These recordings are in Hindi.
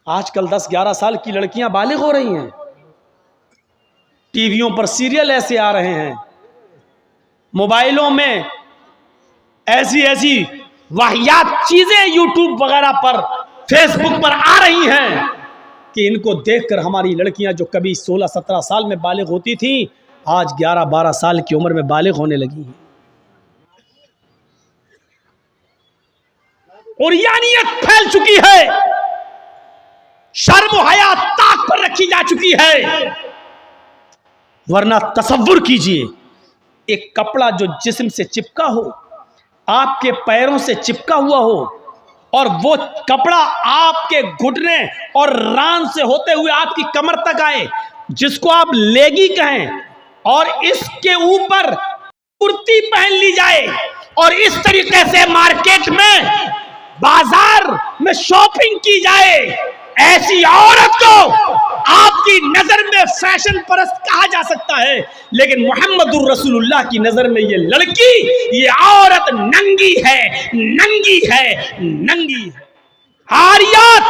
आजकल 10-11 साल की लड़कियां बालिग हो रही हैं। टीवियों पर सीरियल ऐसे आ रहे हैं, मोबाइलों में ऐसी ऐसी वाहियात चीजें यूट्यूब वगैरह पर, फेसबुक पर आ रही हैं कि इनको देखकर हमारी लड़कियां जो कभी 16-17 साल में बालिग होती थीं, आज 11-12 साल की उम्र में बालिग होने लगी हैं। और यानियत फैल चुकी है, शर्म हया ताक पर रखी जा चुकी है। वरना तसव्वुर कीजिए, एक कपड़ा जो जिस्म से चिपका हो, आपके पैरों से चिपका हुआ हो, और वो कपड़ा आपके घुटने और रान से होते हुए आपकी कमर तक आए, जिसको आप लेगी कहें, और इसके ऊपर कुर्ती पहन ली जाए और इस तरीके से मार्केट में, बाजार में शॉपिंग की जाए, ऐसी औरत को आपकी नजर में फैशन परस्त कहा जा सकता है, लेकिन मोहम्मदुर रसूलुल्लाह की नजर में ये लड़की, ये औरत नंगी है, नंगी है, नंगी है। आरियात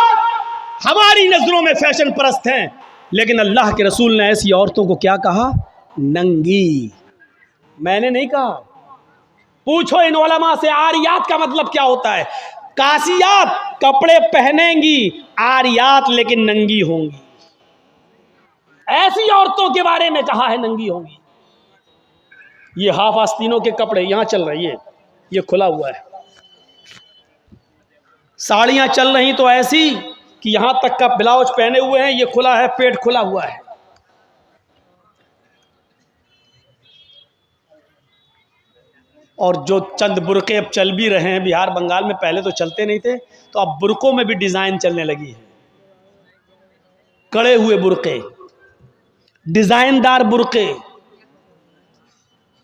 हमारी नजरों में फैशन परस्त हैं, लेकिन अल्लाह के रसूल ने ऐसी औरतों को क्या कहा? नंगी। मैंने नहीं कहा, पूछो इन उलमा से आरियात का मतलब क्या होता है। कासियात कपड़े पहनेंगी, आरियात लेकिन नंगी होंगी। ऐसी औरतों के बारे में कहा है नंगी होंगी। ये हाफ आस्तीनों के कपड़े यहां चल रही है, ये खुला हुआ है। साड़ियां चल रही तो ऐसी कि यहां तक का ब्लाउज पहने हुए हैं, ये खुला है, पेट खुला हुआ है। और जो चंद बुरके अब चल भी रहे हैं बिहार बंगाल में, पहले तो चलते नहीं थे, तो अब बुरकों में भी डिजाइन चलने लगी है। कड़े हुए बुरके, डिजाइनदार बुरके।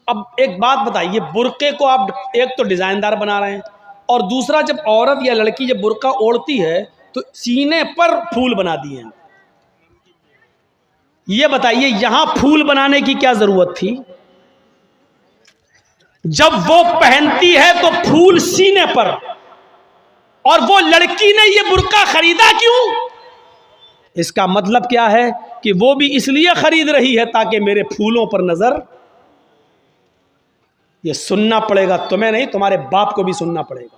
अब एक बात बताइए, बुरके को आप एक तो डिजाइनदार बना रहे हैं, और दूसरा जब औरत या लड़की जब बुरका ओढ़ती है तो सीने पर फूल बना दिए हैं। ये बताइए यहां फूल बनाने की क्या जरूरत थी? जब वो पहनती है तो फूल सीने पर, और वो लड़की ने ये बुरका खरीदा क्यों? इसका मतलब क्या है कि वो भी इसलिए खरीद रही है ताकि मेरे फूलों पर नजर। ये सुनना पड़ेगा, तुम्हें नहीं, तुम्हारे बाप को भी सुनना पड़ेगा।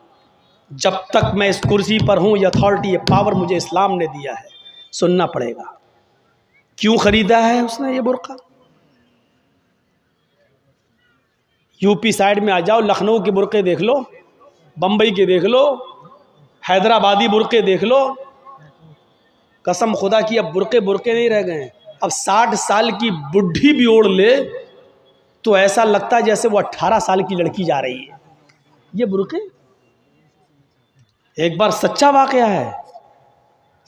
जब तक मैं इस कुर्सी पर हूं, ये अथॉरिटी, ये पावर मुझे इस्लाम ने दिया है, सुनना पड़ेगा। क्यों खरीदा है उसने ये बुरका? यूपी साइड में आ जाओ, लखनऊ के बुरके देख लो, बंबई के देख लो, हैदराबादी बुरके देख लो। कसम खुदा की अब बुरके बुरके नहीं रह गए। अब 60 साल की बुढ़ी भी ओढ़ ले तो ऐसा लगता है जैसे वो 18 साल की लड़की जा रही है। ये बुरके एक बार सच्चा वाकया है।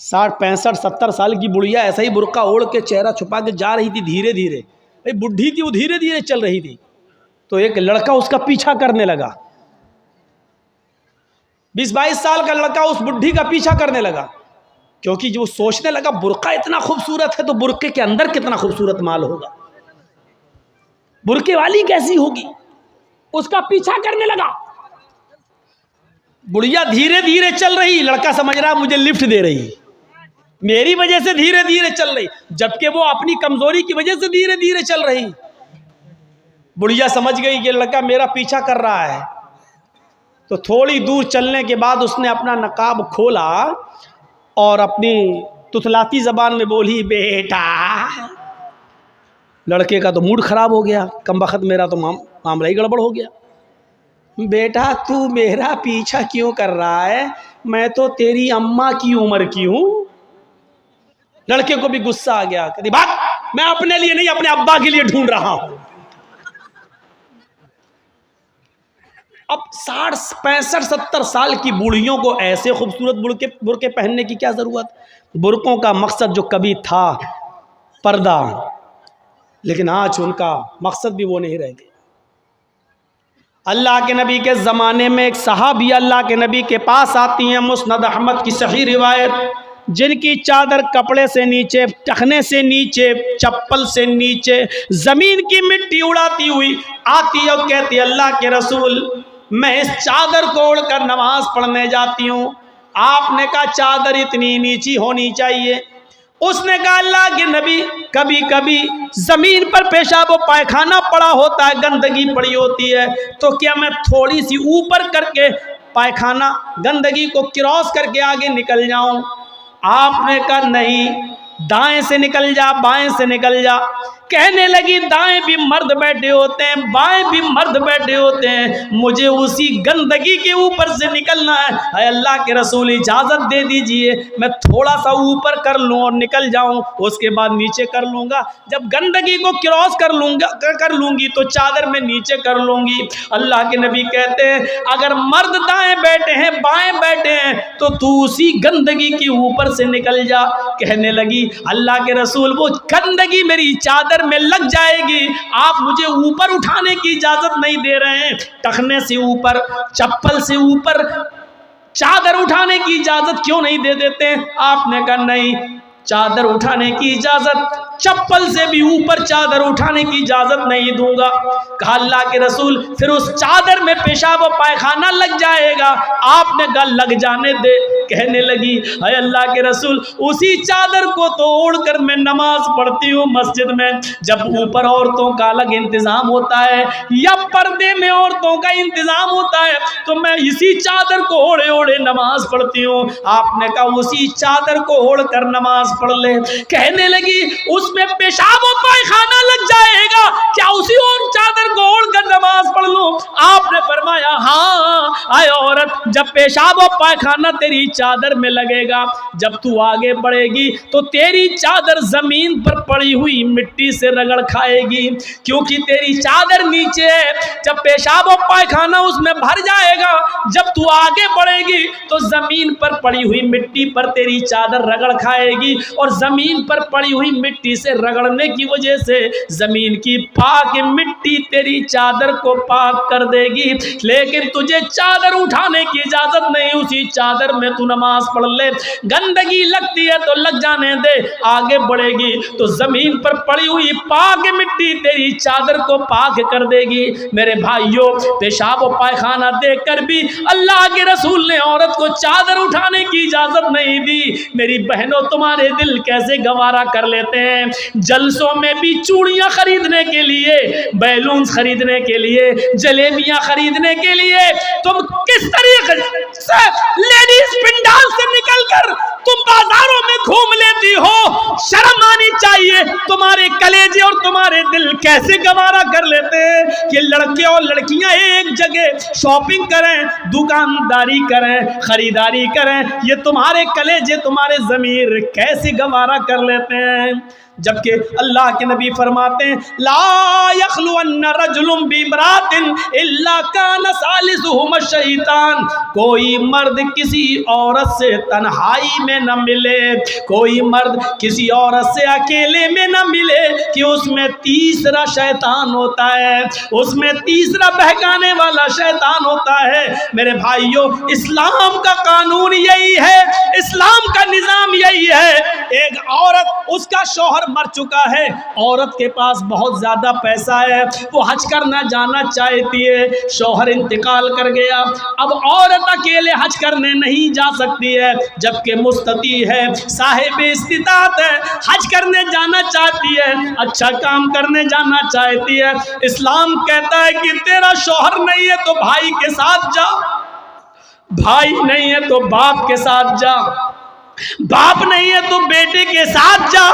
60, 65, 70 साल की बुढ़िया ऐसा ही बुरका ओढ़ के चेहरा छुपा के जा रही थी धीरे धीरे। भाई बुढ़ी थी, वो धीरे धीरे चल रही थी, तो एक लड़का उसका पीछा करने लगा। 20-22 साल का लड़का उस बुढ़ी का पीछा करने लगा, क्योंकि जो सोचने लगा बुरका इतना खूबसूरत है तो बुरके के अंदर कितना खूबसूरत माल होगा, बुरके वाली कैसी होगी, उसका पीछा करने लगा। बुढ़िया धीरे धीरे चल रही, लड़का समझ रहा मुझे लिफ्ट दे रही, मेरी वजह से धीरे धीरे चल रही, जबकि वो अपनी कमजोरी की वजह से धीरे धीरे चल रही। बुढ़िया समझ गई कि लड़का मेरा पीछा कर रहा है, तो थोड़ी दूर चलने के बाद उसने अपना नकाब खोला और अपनी तुतलाती जबान में बोली, बेटा। लड़के का तो मूड खराब हो गया, कमबख्त मेरा तो मामला ही गड़बड़ हो गया। बेटा तू मेरा पीछा क्यों कर रहा है? मैं तो तेरी अम्मा की उम्र की हूं। लड़के को भी गुस्सा आ गया, कहती भाग, मैं अपने लिए नहीं अपने अब्बा के लिए ढूंढ रहा हूं। अब 60, 65, 70 साल की बूढ़ियों को ऐसे खूबसूरत बुरके पहनने की क्या जरूरत? बुरकों का मकसद जो कभी था पर्दा, लेकिन आज उनका मकसद भी वो नहीं रह गया। अल्लाह के नबी के ज़माने में एक सहाबी अल्लाह के नबी के पास आती हैं, मुस्नद अहमद की सही रिवायत, जिनकी चादर कपड़े से नीचे, टखने से नीचे, चप्पल से नीचे ज़मीन की मिट्टी उड़ाती हुई आती और कहती, अल्लाह के रसूल मैं इस चादर को ओढ़कर नमाज पढ़ने जाती हूँ, आपने कहा चादर इतनी नीची होनी चाहिए। उसने कहा अल्लाह के नबी कभी कभी जमीन पर पेशाब व पायखाना पड़ा होता है, गंदगी पड़ी होती है, तो क्या मैं थोड़ी सी ऊपर करके पायखाना गंदगी को क्रॉस करके आगे निकल जाऊं? आपने कहा नहीं, दाएं से निकल जा, बाएं से निकल जा। कहने लगी दाएं भी मर्द बैठे होते हैं, बाएं भी मर्द बैठे होते हैं, मुझे उसी गंदगी के ऊपर से निकलना है। अल्लाह के रसूल इजाज़त दे दीजिए, मैं थोड़ा सा ऊपर कर लूँ और निकल जाऊँ, उसके बाद नीचे कर लूँगा। जब गंदगी को क्रॉस कर लूँगी तो चादर में नीचे कर लूँगी। अल्लाह के नबी कहते हैं अगर मर्द दाएं बैठे हैं, बाएं बैठे हैं, तो तू उसी गंदगी के ऊपर से निकल जा। कहने लगी अल्लाह के रसूल वो गंदगी मेरी चादर में लग जाएगी, आप मुझे ऊपर उठाने की इजाजत नहीं दे रहे हैं, टखने से ऊपर, चप्पल से ऊपर चादर उठाने की इजाजत क्यों नहीं दे देते? आपने कहा नहीं, चादर उठाने की इजाजत, चप्पल से भी ऊपर चादर उठाने की इजाजत नहीं दूंगा। कहा अल्लाह के रसूल फिर उस चादर में पेशाब और पायखाना लग जाएगा। आपने कहा लग जाने दे। कहने लगी अरे अल्लाह के रसूल उसी चादर को तो ओढ़कर मैं नमाज पढ़ती हूँ मस्जिद में। जब ऊपर औरतों का अलग इंतजाम होता है या पर्दे में औरतों का इंतजाम होता है, तो मैं इसी चादर को ओढ़े ओढ़े नमाज पढ़ती हूँ। आपने कहा उसी चादर को ओढ़ कर नमाज पढ़ ले। कहने लगी उसमें पेशाब और पायखाना लग जाएगा, क्या उसी और चादर को ओढ़ कर नमाज पढ़ लूं? आपने फरमाया हाँ आए औरत, जब पेशाब और पायखाना तेरी चादर में लगेगा, जब तू आगे बढ़ेगी तो तेरी चादर जमीन पर पड़ी हुई मिट्टी से रगड़ खाएगी, क्योंकि तेरी चादर नीचे है। जब पेशाब और पायखाना उसमें भर जाएगा, जब तू आगे बढ़ेगी तो जमीन पर पड़ी हुई मिट्टी पर तेरी चादर रगड़ खाएगी, और जमीन पर पड़ी हुई मिट्टी से रगड़ने की वजह से जमीन की पाक मिट्टी तेरी चादर को पाक कर देगी। लेकिन तुझे चादर उठाने की इजाजत नहीं, उसी चादर में तू नमाज पढ़ ले। गंदगी लगती है तो लग जाने दे, आगे बढ़ेगी तो जमीन पर पड़ी हुई पाक मिट्टी तेरी चादर को पाक कर देगी। मेरे भाइयों, पेशाब और पायखाना देखकर भी अल्लाह के रसूल ने औरत को चादर उठाने की इजाजत नहीं दी। मेरी बहनों, तुम्हारे दिल कैसे गवारा कर लेते हैं? जलसों में भी चूड़ियां खरीदने के लिए, बैलून खरीदने के लिए, जलेबियां खरीदने के लिए तुम किस तरीके से लेडीज पिंडाल से निकलकर तुम बाजारों में घूम लेती हो? शर्म आनी चाहिए। तुम्हारे कलेजे और तुम्हारे दिल कैसे गवारा कर लेते हैं कि लड़के और लड़कियां एक जगह शॉपिंग करें, दुकानदारी करें, खरीदारी करें? ये तुम्हारे कलेजे, तुम्हारे ज़मीर कैसे गवारा कर लेते हैं? जबकि अल्लाह के नबी फरमाते हैं ला यखलुअन्न रजुलुम बिमरातिन इल्ला कान सालिसुहुम शैतान। कोई मर्द किसी औरत से तन्हाई में न मिले, कोई मर्द किसी औरत से अकेले में न मिले कि उसमें तीसरा शैतान होता है, उसमें तीसरा बहकाने वाला शैतान होता है। मेरे भाइयों, इस्लाम का कानून यही है, इस्लाम का निज़ाम यही है। एक औरत, उसका शौहर मर चुका है, औरत के पास बहुत ज़्यादा पैसा है, वो हज करना जाना चाहती है, शौहर इंतकाल कर गया, अब औरत अकेले हज करने नहीं जा सकती है, जबकि मुस्तती है, साहिब इस्तिताअत है, हज करने जाना चाहती है, अच्छा काम करने जाना चाहती है। इस्लाम कहता है कि तेरा शौहर नहीं है तो भाई के साथ जा, भाई नहीं है तो बाप के साथ जा, बाप नहीं है तो बेटे के साथ जा,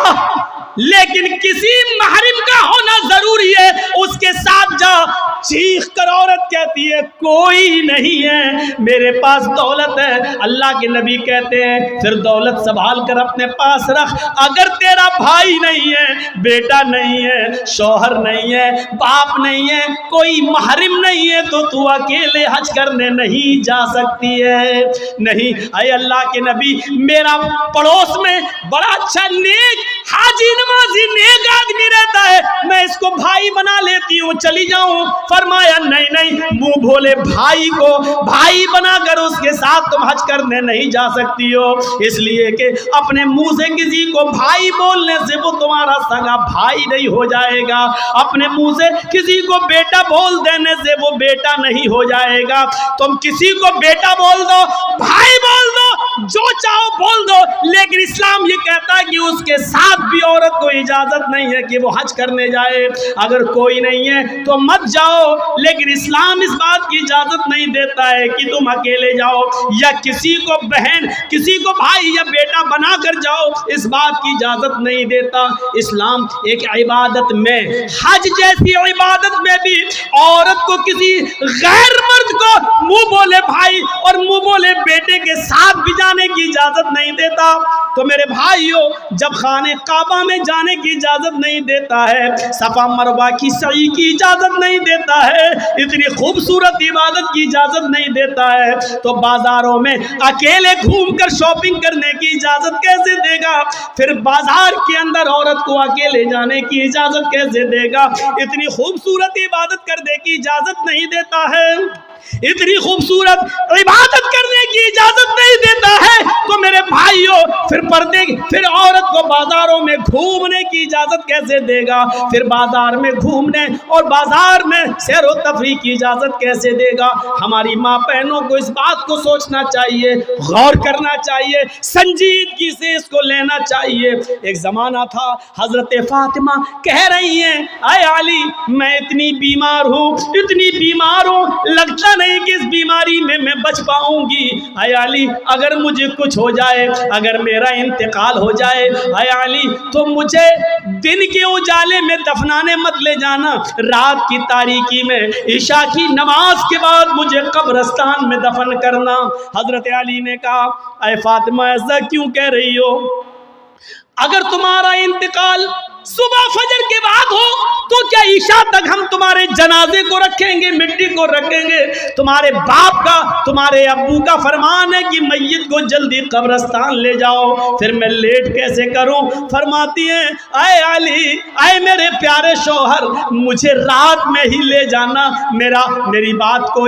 लेकिन किसी महरिम का होना जरूरी है, उसके साथ जा। चीख कर औरत कहती है कोई नहीं है, मेरे पास दौलत है। अल्लाह के नबी कहते हैं फिर दौलत संभाल कर अपने पास रख। अगर तेरा भाई नहीं है, बेटा नहीं है, शौहर नहीं है, बाप नहीं है, कोई महरिम नहीं है, तो तू अकेले हज करने नहीं जा सकती है। नहीं, अरे अल्लाह के नबी, मेरा पड़ोस में बड़ा अच्छा नेक हाजी नमाजी नेक आदमी रहता है, मैं इसको भाई बना लेती हूँ, चली जाऊं। फरमाया नहीं नहीं, मुंह भोले भाई को भाई बनाकर उसके साथ तुम हज करने नहीं जा सकती हो, इसलिए कि अपने मुंह से किसी को भाई बोलने से वो तुम्हारा सगा भाई नहीं हो जाएगा, अपने मुंह से किसी को बेटा बोल देने से वो बेटा नहीं हो जाएगा। तुम किसी को बेटा बोल दो, भाई बोल दो, जो चाहो बोल दो, लेकिन इस्लाम ये कहता है कि उसके साथ भी औरत को इजाजत नहीं है कि वो हज करने जाए। अगर कोई नहीं है तो मत जाओ, लेकिन इस्लाम इस बात की इजाजत नहीं देता है कि तुम अकेले जाओ या किसी को बहन, किसी को भाई या बेटा बना कर जाओ, इस बात की इजाजत नहीं देता। इस्लाम एक इबादत में, हज जैसी इबादत में भी औरत को किसी गैर मर्द को मुंह बोले भाई और मुंह बोले बेटे के साथ भी जाने की इजाजत नहीं देता। तो मेरे भाइयों, जब खाने काबा में जाने की इजाजत नहीं देता है, सफा मरवा की सई की इजाजत नहीं देता है, इतनी खूबसूरत इबादत की इजाजत नहीं देता है, तो बाजारों में अकेले घूमकर शॉपिंग करने की इजाजत कैसे देगा? फिर बाजार के अंदर औरत को अकेले जाने की इजाजत कैसे देगा? इतनी खूबसूरत इबादत करने की इजाजत नहीं देता है, इतनी खूबसूरत इबादत करने की इजाजत नहीं देता है, तो मेरे भाइयों फिर औरत को बाजारों में घूमने की इजाजत कैसे देगा? फिर बाजार में घूमने और बाजार में सैर व तफरीह की इजाजत कैसे देगा? हमारी माँ बहनों को इस बात को सोचना चाहिए, गौर करना चाहिए, संजीदगी से इसको लेना चाहिए। एक जमाना था, हजरत फातिमा कह रही हैं, आए अली मैं इतनी बीमार हूँ, इतनी बीमार हूँ, लगता नहीं कि इस बीमारी में मैं बच पाऊंगी। आए अली अगर मुझे कुछ हो जाए, अगर मेरा इंतकाल हो जाए, आए अली तो मुझे दिन के उजाले में दफनाने मत ले जाना, रात की तारीकी में ईशा की नमाज के बाद मुझे कब्रिस्तान में दफन करना। हजरत अली ने कहा, आए फातिमा ऐसा क्यों कह रही हो? अगर तुम्हारा इंतकाल सुबह फजर के बाद हो तो क्या ईशा तक हम तुम्हारे जनाजे को रखेंगे, मिट्टी को रखेंगे? तुम्हारे बाप का, तुम्हारे अब्बू का फरमान है कि मैयत को जल्दी कब्रिस्तान ले जाओ, फिर मैं लेट कैसे करूं? फरमाती हैं, आए अली, आए मेरे प्यारे शौहर, मुझे रात में ही ले जाना, मेरी बात को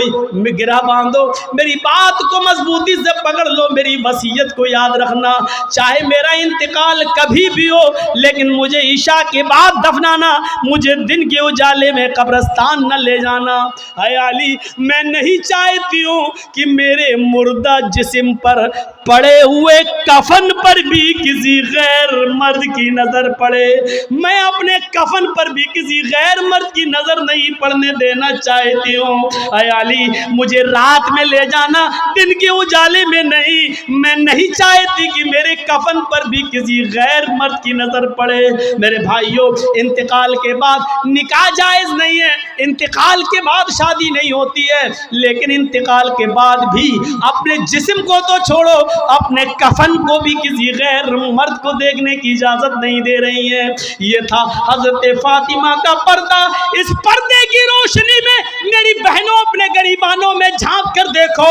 गिरा बांधो, मेरी बात को मजबूती से पकड़ लो, मेरी वसीयत को याद रखना, चाहे मेरा इंतकाल कभी भी हो, लेकिन मुझे ईशा के बाद दफनाना, मुझे दिन के उजाले में कब्रिस्तान न ले जाना। हाय अली, मैं नहीं चाहती हूँ कि मेरे मुर्दा जिस्म पर पड़े हुए कफन पर भी किसी गैर मर्द की नजर पड़े, मैं अपने कफन पर भी किसी गैर मर्द की नजर नहीं पड़ने देना चाहती हूँ। हाय अली, मुझे रात में ले जाना, दिन के उजाले में नहीं। मैं नहीं चाहती कि मेरे कफन पर भी किसी गैर मर्द की नजर पड़े। मेरे भाइयों, इंतकाल के बाद निकाह जायज़ नहीं है, इंतकाल के बाद शादी नहीं होती है, लेकिन इंतकाल के बाद भी अपने जिस्म को तो छोड़ो, अपने कफन को भी किसी गैर मर्द को देखने की इजाजत नहीं दे रही है। ये था हजरत फातिमा का पर्दा। इस पर्दे की रोशनी में मेरी बहनों, अपने गरीबानों में झांक कर देखो,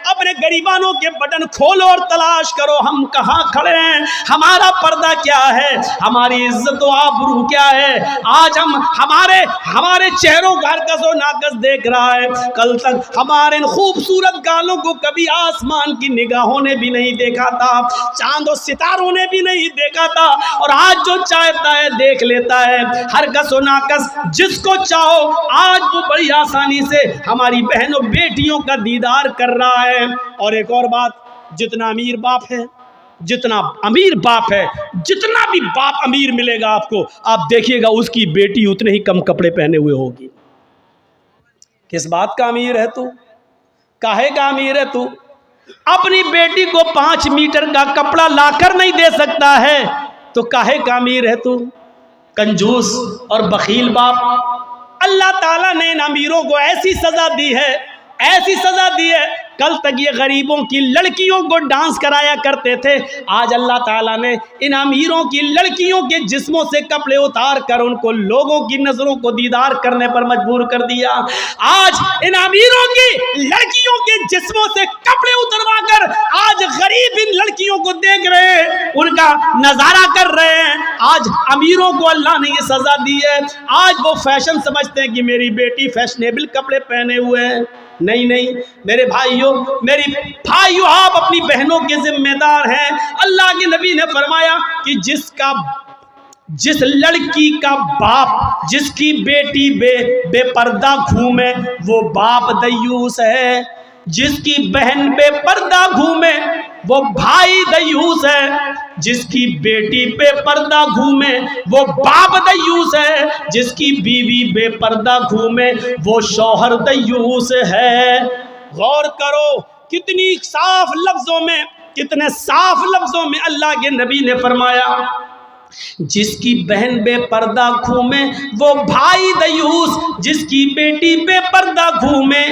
अपने गरीबानों के बटन खोलो और तलाश करो, हम कहाँ खड़े हैं, हमारा पर्दा क्या है, हमारी इज्जत व आबरू क्या है। आज हमारे चेहरों का हरकस नाकस देख रहा है, कल तक हमारे खूबसूरत गालों को कभी आसमान की निगाहों ने भी नहीं देखा था, चांद और सितारों ने भी नहीं देखा था, और आज जो चाहता है देख लेता है, हरकस नाकस जिसको चाहो आज वो बड़ी आसानी से हमारी बहनों बेटियों का दीदार कर रहा है। और एक और बात, जितना अमीर बाप है, जितना अमीर बाप है, जितना भी बाप अमीर मिलेगा आपको, आप देखिएगा उसकी बेटी उतने ही कम कपड़े पहने हुए होगी। किस बात का अमीर है तू? काहे का अमीर है तू? अपनी बेटी को 5 मीटर का कपड़ा लाकर नहीं दे सकता है तो काहे का अमीर है तू? कंजूस और बखील बाप। अल्लाह ताला ने इन अमीरों को ऐसी सजा दी है, ऐसी सजा दी है, कल तक ये गरीबों की लड़कियों को डांस कराया करते थे, आज अल्लाह ताला ने इन अमीरों की लड़कियों के जिस्मों से कपड़े उतार कर उनको लोगों की नजरों को दीदार करने पर मजबूर कर दिया। आज इन अमीरों की लड़कियों के जिस्मों से कपड़े उतरवा कर आज गरीब इन लड़कियों को देख रहे हैं, उनका नजारा कर रहे हैं। आज अमीरों को अल्लाह ने ये सजा दी है, आज वो फैशन समझते हैं कि मेरी बेटी फैशनेबल कपड़े पहने हुए हैं। नहीं नहीं मेरे भाइयों, आप अपनी बहनों के जिम्मेदार हैं। अल्लाह के नबी ने फरमाया कि जिस लड़की का बाप, जिसकी बेटी बेपर्दा घूमे, वो बाप दयूस है। जिसकी बहन बेपर्दा घूमे वो भाई दयूस है, जिसकी बेटी बेपर्दा घूमे वो बाप दयूस है, जिसकी बीवी बेपर्दा घूमे वो शौहर दयूस है। गौर करो कितनी साफ लफ्जों में, कितने साफ लफ्जों में अल्लाह के नबी ने फरमाया, जिसकी बहन बेपर्दा घूमे वो भाई दयूस, जिसकी बेटी बेपर्दा घूमे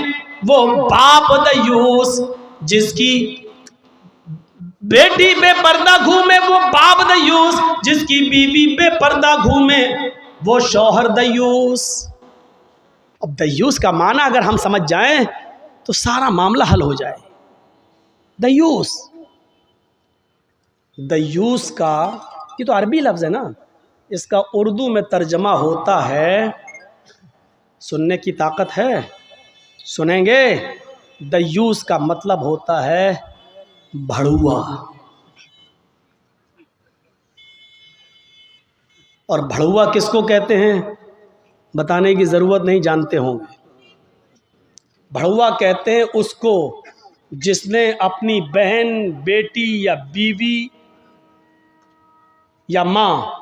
वो बाप दयूस, जिसकी बेटी बेपर्दा घूमे वो बाप दयूस, जिसकी बीवी बेपर्दा घूमे वो शौहर दयूस। अब दयूस का माना अगर हम समझ जाएं तो सारा मामला हल हो जाए। दयूस, दयूस का ये तो अरबी लफ्ज़ है ना, इसका उर्दू में तर्जमा होता है, सुनने की ताकत है, सुनेंगे। दयूस का मतलब होता है भड़ुआ, और भड़ुआ किसको कहते हैं बताने की ज़रूरत नहीं, जानते होंगे। भड़ुआ कहते हैं उसको जिसने अपनी बहन, बेटी या बीवी या माँ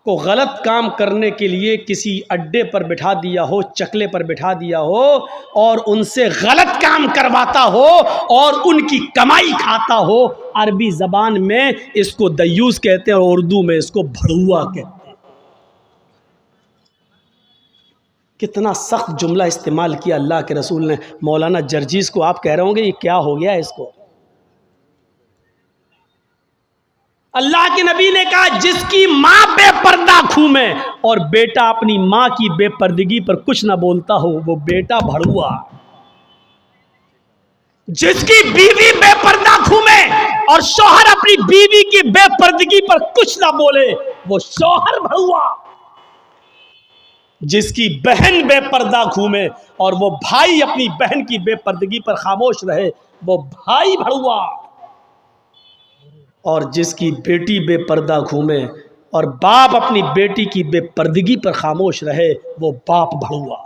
को गलत काम करने के लिए किसी अड्डे पर बिठा दिया हो, चकले पर बिठा दिया हो और उनसे गलत काम करवाता हो और उनकी कमाई खाता हो। अरबी ज़बान में इसको दयूस कहते हैं और उर्दू में इसको भड़ुआ कहते हैं। कितना सख्त जुमला इस्तेमाल किया अल्लाह के रसूल ने। मौलाना जर्जीस को आप कह रहे होंगे ये क्या हो गया इसको। अल्लाह के नबी ने कहा जिसकी माँ बेपर्दा घूमे और बेटा अपनी माँ की बेपर्दगी पर कुछ ना बोलता हो वो बेटा भड़ुआ। जिसकी बीवी बेपर्दा घूमे और शौहर अपनी बीवी की बेपर्दगी पर कुछ ना बोले वो शौहर भड़ुआ। जिसकी बहन बेपर्दा घूमे और वो भाई अपनी बहन की बेपर्दगी पर खामोश रहे वो भाई भड़ुआ। और जिसकी बेटी बेपर्दा घूमे और बाप अपनी बेटी की बेपर्दगी पर खामोश रहे वो बाप भड़ुआ।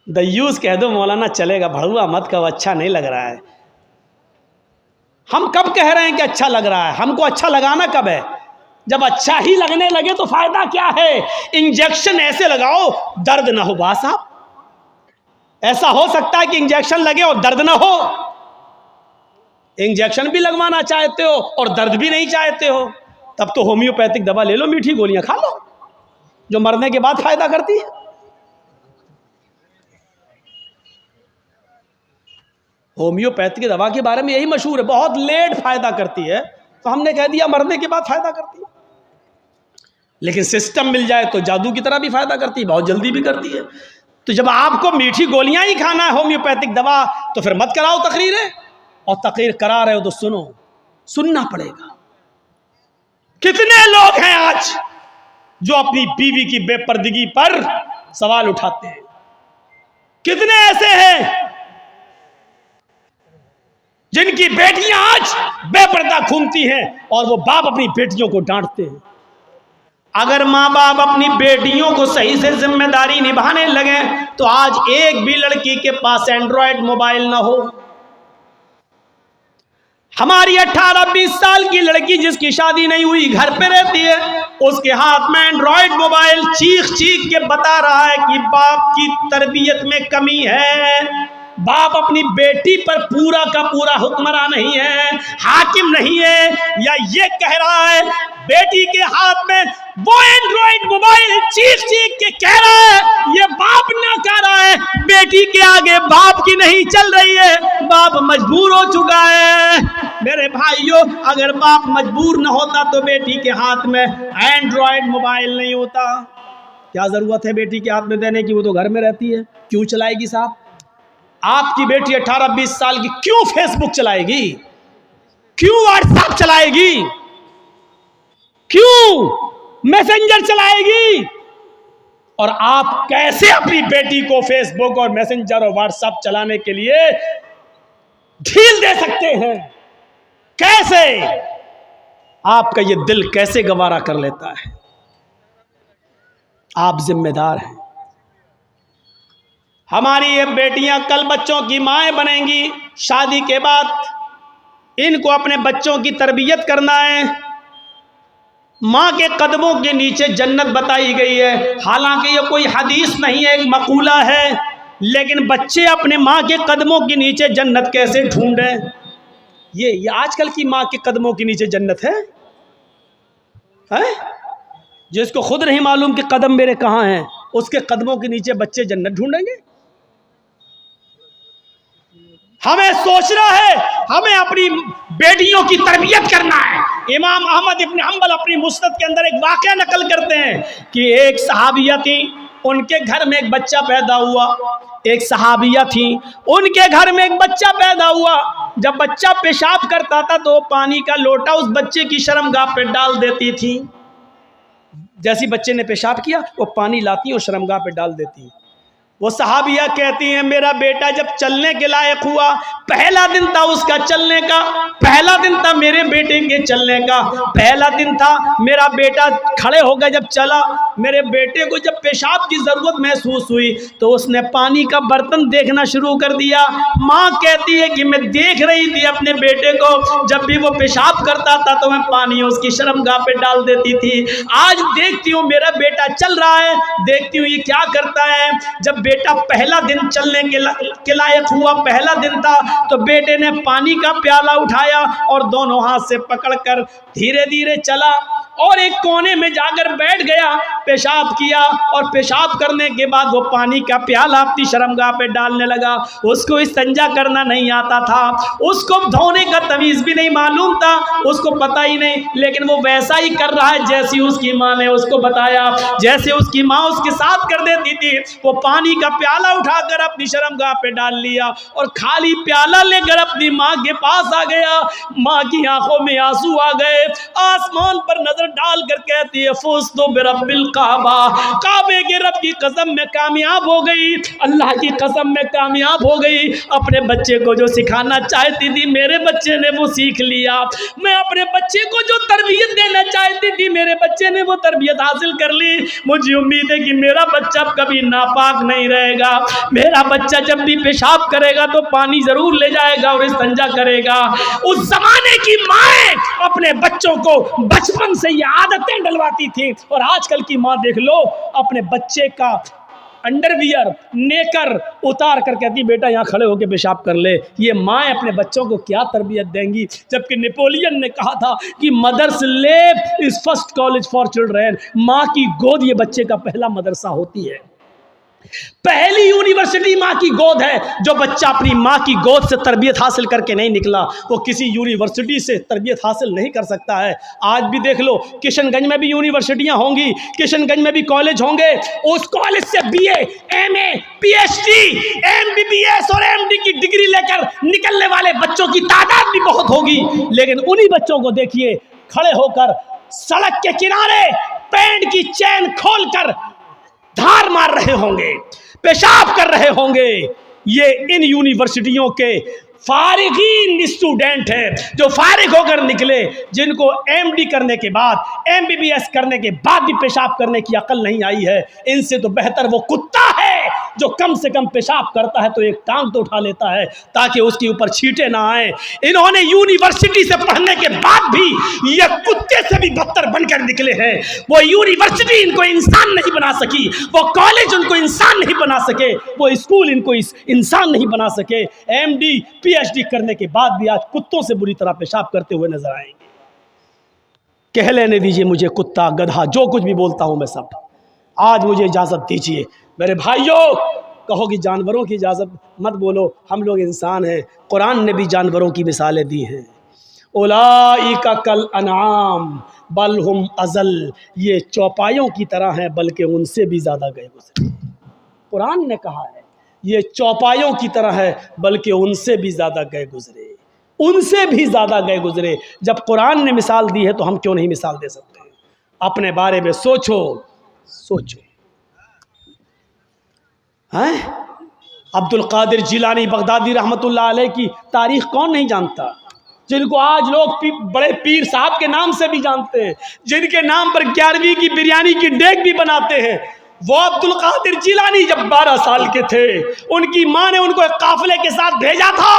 दयूस कह दो मौलाना चलेगा, भड़ुआ मत कहो, अच्छा नहीं लग रहा है। हम कब कह रहे हैं कि अच्छा लग रहा है? हमको अच्छा लगाना कब है? जब अच्छा ही लगने लगे तो फायदा क्या है? इंजेक्शन ऐसे लगाओ दर्द ना हो। बात साहब, ऐसा हो सकता है कि इंजेक्शन लगे और दर्द ना हो? इंजेक्शन भी लगवाना चाहते हो और दर्द भी नहीं चाहते हो, तब तो होम्योपैथिक दवा ले लो, मीठी गोलियां खा लो जो मरने के बाद फायदा करती है। होम्योपैथिक दवा के बारे में यही मशहूर है, बहुत लेट फायदा करती है, तो हमने कह दिया मरने के बाद फायदा करती है। लेकिन सिस्टम मिल जाए तो जादू की तरह भी फायदा करती है, बहुत जल्दी भी करती है। तो जब आपको मीठी गोलियां ही खाना है होम्योपैथिक दवा, तो फिर मत कराओ तकरीरें, और तकरीर करा रहे हो तो सुनो, सुनना पड़ेगा। कितने लोग हैं आज जो अपनी बीवी की बेपर्दगी पर सवाल उठाते हैं? कितने ऐसे हैं जिनकी बेटियां आज बेपर्दा घूमती हैं और वो बाप अपनी बेटियों को डांटते हैं? अगर माँ बाप अपनी बेटियों को सही से जिम्मेदारी निभाने लगे तो आज एक भी लड़की के पास एंड्रॉयड मोबाइल ना हो। हमारी 18-20 साल की लड़की जिसकी शादी नहीं हुई घर पे रहती है, उसके हाथ में एंड्रॉयड मोबाइल चीख चीख के बता रहा है कि बाप की तरबियत में कमी है, बाप अपनी बेटी पर पूरा का पूरा हुक्मरान नहीं है, हाकिम नहीं है, या ये कह रहा है बेटी के हाथ में वो एंड्रॉयड मोबाइल चीख चीख के कह रहा है ये बाप ना कह रहा है, बेटी के आगे बाप की नहीं चल रही है, बाप मजबूर हो चुका है। मेरे भाइयों, अगर बाप मजबूर न होता तो बेटी के हाथ में एंड्रॉयड मोबाइल नहीं होता। क्या जरूरत है बेटी के हाथ में देने की? वो तो घर में रहती है, क्यों चलाएगी साहब? आपकी बेटी 18-20 साल की क्यों फेसबुक चलाएगी? क्यों व्हाट्सएप चलाएगी? क्यों मैसेंजर चलाएगी? और आप कैसे अपनी बेटी को फेसबुक और मैसेंजर और व्हाट्सएप चलाने के लिए ढील दे सकते हैं? कैसे? आपका ये दिल कैसे गवारा कर लेता है? आप जिम्मेदार हैं। हमारी ये बेटियां कल बच्चों की माएँ बनेंगी, शादी के बाद इनको अपने बच्चों की तरबियत करना है। माँ के कदमों के नीचे जन्नत बताई गई है। हालांकि ये कोई हदीस नहीं है, एक मकूला है, लेकिन बच्चे अपने माँ के कदमों के नीचे जन्नत कैसे ढूंढें? ये आजकल की माँ के कदमों के नीचे जन्नत है? जिसको खुद नहीं मालूम कि कदम मेरे कहाँ हैं, उसके कदमों के नीचे बच्चे जन्नत ढूंढेंगे? हमें सोचना है, हमें अपनी बेटियों की तरबियत करना है। इमाम अहमद इब्न हंबल अपनी मुस्नद के अंदर एक वाक़या नकल करते हैं कि एक सहाबिया थी, उनके घर में एक बच्चा पैदा हुआ। एक सहाबिया थी, उनके घर में एक बच्चा पैदा हुआ। जब बच्चा पेशाब करता था तो पानी का लोटा उस बच्चे की शर्मगाह पे डाल देती थी। जैसी बच्चे ने पेशाब किया वो पानी लाती और शर्मगाह पे डाल देती। वो सहाबिया कहती हैं, मेरा बेटा जब चलने के लायक हुआ, पहला दिन था उसका चलने का, पहला दिन था मेरे बेटे के चलने का, पहला दिन था मेरा बेटा खड़े हो गया। जब चला, मेरे बेटे को जब पेशाब की ज़रूरत महसूस हुई तो उसने पानी का बर्तन देखना शुरू कर दिया। माँ कहती है कि मैं देख रही थी अपने बेटे को, जब भी वो पेशाब करता था तो मैं पानी उसकी शर्मगाह पे डाल देती थी। आज देखती हूँ मेरा बेटा चल रहा है, देखती हूँ ये क्या करता है। जब बेटा पहला दिन चलने के लायक हुआ, पहला दिन था, तो बेटे ने पानी का प्याला उठाया और दोनों हाथ से पकड़कर धीरे धीरे चला और एक कोने में जाकर बैठ गया, पेशाब किया और पेशाब करने के बाद वो पानी का प्याला अपनी शर्मगाह पे डालने लगा। उसको इस्तिंजा करना नहीं आता था, उसको धोने का तमीज़ भी नहीं मालूम था, उसको पता ही नहीं, लेकिन वो वैसा ही कर रहा है जैसी उसकी माँ ने उसको बताया। जैसे उसकी माँ उसके साथ कर देती थी, वो पानी का प्याला उठाकर अपनी शर्मगाह पे डाल लिया और खाली प्याला लेकर अपनी माँ के पास आ गया। माँ की आंखों में आंसू आ गए, आसमान पर नजर डाल कर कहती है, फुज़ तो बिरब्बिल काबा, काबे के रब की कसम में कामयाब हो गई, अल्लाह की कसम में कामयाब हो गई। अपने बच्चे को जो सिखाना चाहती थी मेरे बच्चे ने वो सीख लिया। मैं अपने बच्चे को जो तरबियत देना चाहती थी मेरे बच्चे ने वो तरबियत हासिल कर ली। मुझे उम्मीद है कि मेरा बच्चा कभी नापाक नहीं रहेगा। मेरा बच्चा जब भी पेशाब करेगा तो पानी जरूर ले जाएगा और इस्तिंजा करेगा। उस जमाने की माएँ अपने बच्चों को बचपन से ये आदतें डलवाती थी, और आजकल की माँ देख लो, अपने बच्चे का अंडरवियर नेकर उतार कर कहती बेटा यहाँ खड़े होकर पेशाब कर ले। ये माँ अपने बच्चों को क्या तरबियत देंगी? जबकि नेपोलियन ने कहा था कि mother's lap is first college for children, माँ की गोद ये बच्चे का पहला मदरसा होती है, पहली यूनिवर्सिटी माँ की गोद है। जो बच्चा अपनी माँ की गोद से तरबियत हासिल करके नहीं निकला वो किसी यूनिवर्सिटी से तरबियत हासिल नहीं कर सकता है। आज भी देख लो, किशनगंज में भी यूनिवर्सिटियाँ होंगी, किशनगंज में भी कॉलेज होंगे, उस कॉलेज से BA, MA, PhD, MBBS और MD की डिग्री लेकर निकलने वाले बच्चों की तादाद भी बहुत होगी। लेकिन उन्हीं बच्चों को देखिए खड़े होकर सड़क के किनारे पैंट की चैन खोलकर धार मार रहे होंगे, पेशाब कर रहे होंगे। ये इन यूनिवर्सिटियों के फारिगीन स्टूडेंट हैं जो फारिग होकर निकले, जिनको MD करने के बाद, MBBS करने के बाद भी पेशाब करने की अकल नहीं आई है। इनसे तो बेहतर वो कुत्ता है जो कम से कम पेशाब करता है तो एक टांग तो उठा लेता है ताकि उसके ऊपर छींटे ना आए। इन्होंने यूनिवर्सिटी से पढ़ने के बाद भी ये कुत्ते से भी बदतर बनकर निकले हैं। वो यूनिवर्सिटी इनको इंसान नहीं बना सकी, वो कॉलेज उनको इंसान नहीं बना सके, वो स्कूल इनको इंसान नहीं बना सके। MD PhD करने के बाद भी आज कुत्तों से बुरी तरह पेशाब करते हुए नजर आएंगे। कह लेने दीजिए मुझे कुत्ता, गधा, जो कुछ भी बोलता हूं मैं सब। आज मुझे इजाजत दीजिए मेरे भाइयों, कहो कि जानवरों की इजाजत मत बोलो, हम लोग इंसान हैं। कुरान ने भी जानवरों की मिसालें दी हैं। उलाइका कल अनआम बल हुम अजल, ये चौपायों की तरह हैं बल्कि उनसे भी ज्यादा गए गुजरे। कुरान ने कहा है ये चौपायों की तरह है बल्कि उनसे भी ज़्यादा गए गुजरे, उनसे भी ज़्यादा गए गुजरे। जब कुरान ने मिसाल दी है तो हम क्यों नहीं मिसाल दे सकते? अपने बारे में सोचो, सोचो। हैं? अब्दुल कादिर जिलानी बगदादी रहमतुल्लाह अलैह की तारीख कौन नहीं जानता, जिनको आज लोग बड़े पीर साहब के नाम से भी जानते हैं, जिनके नाम पर 11वीं की बिरयानी की डेग भी बनाते हैं। वो अब्दुल कादिर जिलानी जब 12 साल के थे, उनकी माँ ने उनको एक काफिले के साथ भेजा था।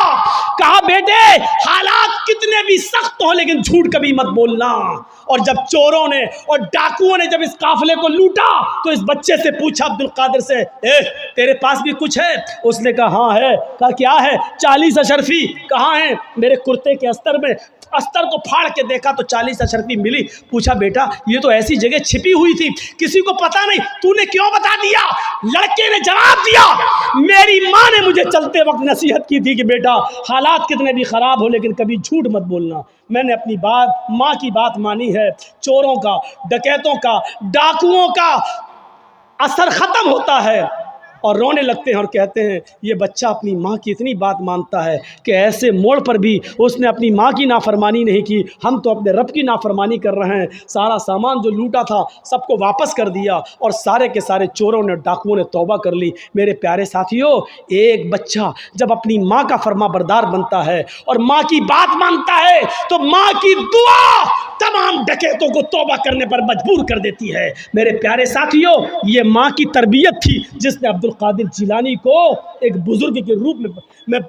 कहा बेटे हालात कितने भी सख्त हो लेकिन झूठ कभी मत बोलना। और जब चोरों ने और डाकुओं ने जब इस काफिले को लूटा तो इस बच्चे से पूछा अब्दुल कादिर से, तेरे पास भी कुछ है? उसने कहा हाँ है। कहा क्या है? 40 अशरफी। कहाँ है? मेरे कुर्ते के अस्तर में। अस्तर को फाड़ के देखा तो 40 अशरफी मिली। पूछा बेटा ये तो ऐसी जगह छिपी हुई थी, किसी को पता नहीं, तूने क्यों बता दिया? लड़के ने जवाब दिया, मेरी माँ ने मुझे चलते वक्त नसीहत की थी कि बेटा हालात कितने भी खराब हो लेकिन कभी झूठ मत बोलना। मैंने अपनी बात, माँ की बात मानी है। चोरों का, डकैतों का, डाकुओं का असर खत्म होता है और रोने लगते हैं और कहते हैं ये बच्चा अपनी माँ की इतनी बात मानता है कि ऐसे मोड़ पर भी उसने अपनी माँ की नाफरमानी नहीं की। हम तो अपने रब की नाफरमानी कर रहे हैं। सारा सामान जो लूटा था सबको वापस कर दिया और सारे के सारे चोरों ने, डाकुओं ने तौबा कर ली। मेरे प्यारे साथियों, एक बच्चा जब अपनी माँ का फरमाबरदार बनता है और माँ की बात मानता है तो माँ की दुआ तमाम डकैतों को तौबा करने पर मजबूर कर देती है। मेरे प्यारे साथियों, ये माँ की तरबियत थी जिसने अब्दुल कादिर जिलानी को एक बुजुर्ग के रूप में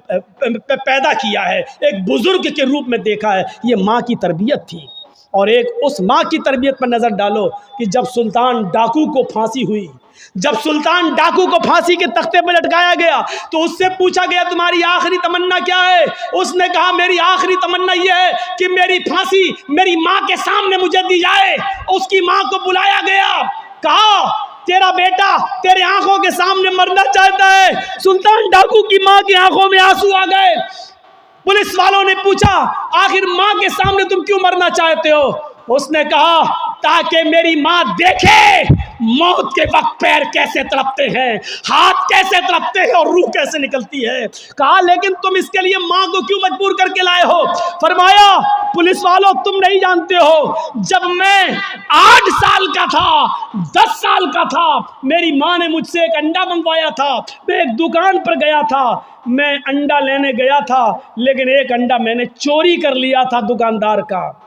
पैदा किया है, एक बुजुर्ग के रूप में देखा है। ये माँ की तरबियत थी। और एक उस माँ की तरबियत पर नज़र डालो कि जब सुल्तान डाकू को फांसी हुई, जब सुल्तान डाकू को फांसी के तख्ते पर लटकाया गया तो उससे पूछा गया तुम्हारी आखिरी तमन्ना क्या है? उसने कहा मेरी आखिरी तमन्ना यह है कि मेरी फांसी मेरी माँ के सामने मुझे दी जाए। उसकी माँ को बुलाया गया, कहा तेरा बेटा तेरे आंखों के सामने मरना चाहता है। सुल्तान डाकू की माँ की आंखों में आंसू आ गए। पुलिस वालों ने पूछा आखिर माँ के सामने तुम क्यों मरना चाहते हो? उसने कहा ताकि मेरी माँ देखे मौत के वक्त पैर कैसे तड़पते हैं, हाथ कैसे तड़पते हैं और रूह कैसे निकलती है। कहा लेकिन तुम इसके लिए माँ को क्यों मजबूर करके लाए हो? फरमाया पुलिस वालों तुम नहीं जानते हो, जब मैं 8 साल का था, 10 साल का था, मेरी माँ ने मुझसे एक अंडा मंगवाया था। मैं एक दुकान पर गया था, मैं अंडा लेने गया था लेकिन एक अंडा मैंने चोरी कर लिया था दुकानदार का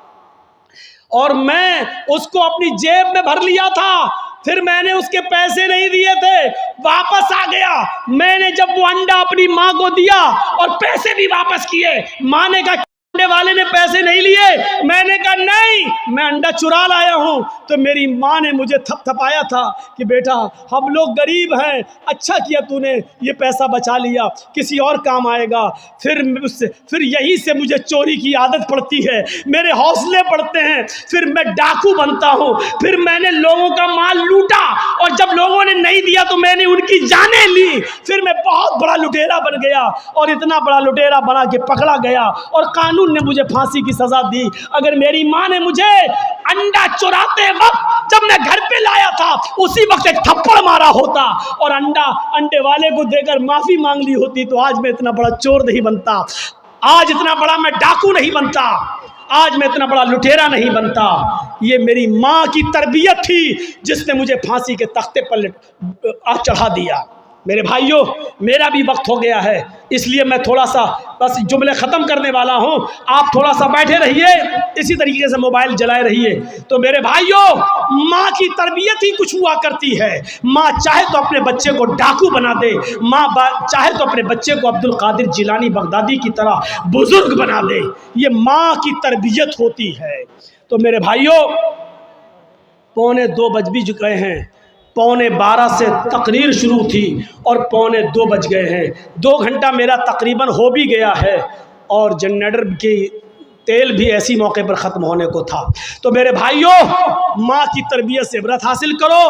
और मैं उसको अपनी जेब में भर लिया था। फिर मैंने उसके पैसे नहीं दिए थे, वापस आ गया। मैंने जब वो अंडा अपनी माँ को दिया और पैसे भी वापस किए, माँ ने कहा अंडे वाले ने पैसे नहीं लिए। मैंने कहा नहीं मैं अंडा चुरा लाया हूँ। तो मेरी माँ ने मुझे थपथपाया था कि बेटा हम लोग गरीब हैं, अच्छा किया तूने ये पैसा बचा लिया, किसी और काम आएगा। फिर यहीं से मुझे चोरी की आदत पड़ती है, मेरे हौसले बढ़ते हैं, फिर मैं डाकू बनता हूँ। फिर मैंने लोगों का माल लूटा और जब लोगों ने नहीं दिया तो मैंने उनकी जानें ली। फिर मैं बहुत बड़ा लुटेरा बन गया और इतना बड़ा लुटेरा बना के पकड़ा गया और कानून ने मुझे फांसी की सजा दी। अगर मेरी माँ ने मुझे अंडा चुराते वक्त जब मैं घर पे लाया था उसी वक्त एक थप्पड़ मारा होता और अंडे वाले को देकर माफी मांग ली होती तो आज मैं इतना बड़ा चोर नहीं बनता, आज इतना बड़ा मैं डाकू नहीं बनता, आज मैं इतना बड़ा लुटेरा नहीं बनता। ये मेरी माँ की तरबियत थी जिसने मुझे फांसी के तख्ते पर चढ़ा दिया। मेरे भाइयों मेरा भी वक्त हो गया है इसलिए मैं थोड़ा सा बस जुमले ख़त्म करने वाला हूँ। आप थोड़ा सा बैठे रहिए, इसी तरीके से मोबाइल जलाए रहिए। तो मेरे भाइयों माँ की तरबियत ही कुछ हुआ करती है। माँ चाहे तो अपने बच्चे को डाकू बना दे, माँ चाहे तो अपने बच्चे को अब्दुल कादिर जिलानी बगदादी की तरह बुजुर्ग बना दे। ये माँ की तरबियत होती है। तो मेरे भाइयों 1:45 बज भी चुके हैं, 11:45 से तकरीर शुरू थी और 1:45 बज गए हैं। 2 घंटा मेरा तकरीबन हो भी गया है और जनरेटर की तेल भी ऐसी मौके पर ख़त्म होने को था। तो मेरे भाइयों माँ की तरबियत से इबरत हासिल करो।